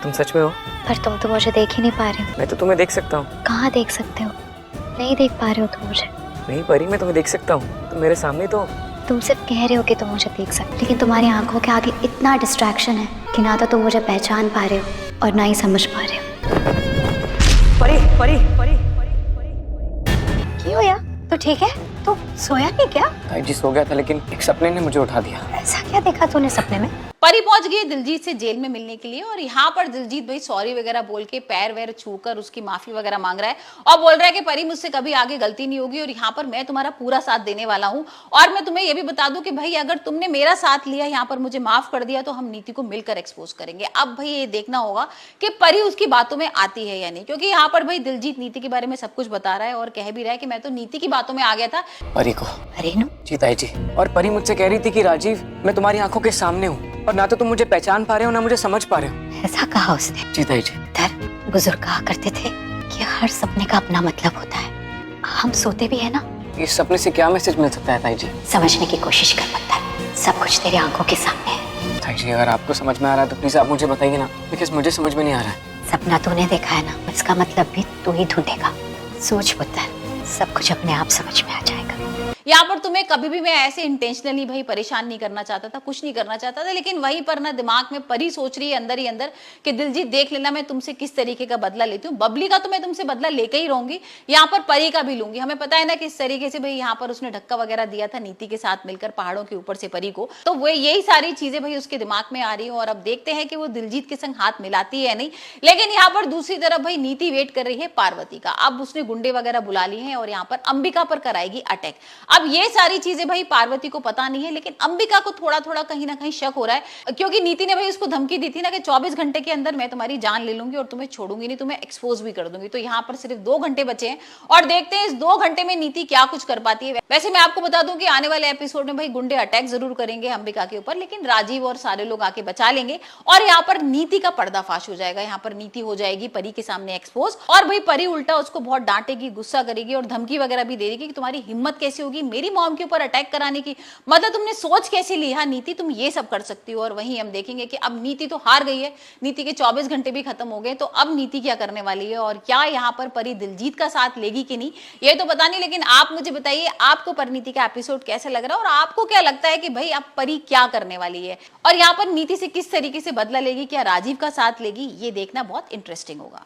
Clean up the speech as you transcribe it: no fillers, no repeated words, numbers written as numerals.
तुम सच में हो? पर तुम तो मुझे देख ही नहीं पा रहे हो। मैं तो तुम्हें देख सकता हूँ। कहाँ देख सकते हो? नहीं देख पा रहे हो तुम मुझे। नहीं परी, मैं तुम्हें देख सकता हूँ, तुम मेरे सामने तो। तुम सिर्फ कह रहे हो कि तुम मुझे देख सकते, लेकिन तुम्हारी आंखों के आगे इतना डिस्ट्रैक्शन है कि ना तो तुम मुझे पहचान पा रहे हो और ना ही समझ पा रहे हो। परी परी परी क्यों हो यार? तो ठीक है, तो सोया नहीं क्या? ताई जी सो गया था, लेकिन एक सपने ने मुझे उठा दिया। ऐसा क्या देखा तूने सपने में? परी पहुंच गई दिलजीत से जेल में मिलने के लिए और यहाँ पर दिलजीत भाई सॉरी वगैरह बोल के पैर वैर छूकर उसकी माफी वगैरह मांग रहा है और बोल रहा है कि परी मुझसे कभी आगे गलती नहीं होगी और यहाँ पर मैं तुम्हारा पूरा साथ देने वाला हूँ। और मैं तुम्हें ये भी बता दूं कि भाई अगर तुमने मेरा साथ लिया, यहाँ पर मुझे माफ कर दिया, तो हम नीति को मिलकर एक्सपोज करेंगे। अब भाई ये देखना होगा कि परी उसकी बातों में आती है या नहीं, क्योंकि यहाँ पर भाई दिलजीत नीति के बारे में सब कुछ बता रहा है और कह भी रहा है कि मैं तो नीति की बातों में आ गया था। परी को। रेनू जी ताई जी। और परी मुझसे कह रही थी कि राजीव, मैं तुम्हारी आंखों के सामने हूँ और ना तो तुम मुझे पहचान पा रहे हो ना मुझे समझ पा रहे हो। ऐसा कहा उसने? जी ताई जी। दर बुजुर्ग कहा करते थे कि हर सपने का अपना मतलब होता है। हम सोते भी है ना। इस सपने से क्या मैसेज मिल सकता है ताई जी? समझने की कोशिश कर सकता है, सब कुछ तेरी आंखों के सामने है। ताई जी, अगर आपको समझ में आ रहा है तो प्लीज आप मुझे बताइए ना, बिकॉज मुझे समझ में नहीं आ रहा है। सपना तूने देखा है ना, इसका मतलब भी तू ही ढूंढेगा। सोच पुत्र, सब कुछ अपने आप समझ में आ जाएगा। यहाँ पर तुम्हें कभी भी मैं ऐसे इंटेंशनली भाई परेशान नहीं करना चाहता था, कुछ नहीं करना चाहता था, लेकिन वहीं पर ना दिमाग में परी सोच रही है अंदर ही अंदर कि दिलजीत देख लेना मैं तुमसे किस तरीके का बदला लेती हूँ। बबली का तो मैं तुमसे बदला लेके ही रहूंगी, यहाँ पर परी का भी लूंगी। हमें पता है ना किस तरीके से भाई यहाँ पर उसने धक्का वगैरह दिया था नीति के साथ मिलकर पहाड़ों के ऊपर से परी को, तो वो यही सारी चीजें भाई उसके दिमाग में आ रही हूँ। और अब देखते हैं कि वो दिलजीत के संग हाथ मिलाती है नहीं। लेकिन यहाँ पर दूसरी तरफ भाई नीति वेट कर रही है पार्वती का। अब उसने गुंडे वगैरह बुला लिए हैं और यहाँ पर अंबिका पर कराएगी अटैक। अब ये सारी चीजें भाई पार्वती को पता नहीं है, लेकिन अंबिका को थोड़ा थोड़ा कहीं ना कहीं शक हो रहा है, क्योंकि नीति ने भाई उसको धमकी दी थी ना कि 24 घंटे के अंदर मैं तुम्हारी जान ले लूंगी और तुम्हें छोड़ूंगी नहीं, तुम्हें एक्सपोज भी कर दूंगी। तो यहाँ पर सिर्फ 2 घंटे बचे हैं और देखते हैं इस 2 घंटे में नीति क्या कुछ कर पाती है। वैसे मैं आपको बता दूं कि आने वाले एपिसोड में भाई गुंडे अटैक जरूर करेंगे अंबिका के ऊपर, लेकिन राजीव और सारे लोग आके बचा लेंगे और यहाँ पर नीति का पर्दाफाश हो जाएगा। यहाँ पर नीति हो जाएगी परी के सामने एक्सपोज और भाई परी उल्टा उसको बहुत डांटेगी, गुस्सा करेगी और धमकी वगैरह भी दे देगी कि तुम्हारी हिम्मत कैसी होगी मेरी मॉम के ऊपर अटैक कराने की, मतलब तुमने सोच कैसे ली? हाँ नीति, तुम ये सब कर सकती हो। और वहीं हम देखेंगे कि अब नीति तो हार गई है, नीति के 24 घंटे भी खत्म हो गए, तो अब नीति क्या करने वाली है और क्या यहाँ पर परी दिलजीत का साथ लेगी कि नहीं ये तो पता नहीं। लेकिन आप मुझे बताइए आपको परिणीति का एपिसोड कैसा लग रहा है और आपको क्या लगता है कि भाई अब परी क्या करने वाली है और यहाँ पर नीति से किस तरीके से बदला लेगी, क्या राजीव का साथ लेगी? ये देखना बहुत इंटरेस्टिंग होगा।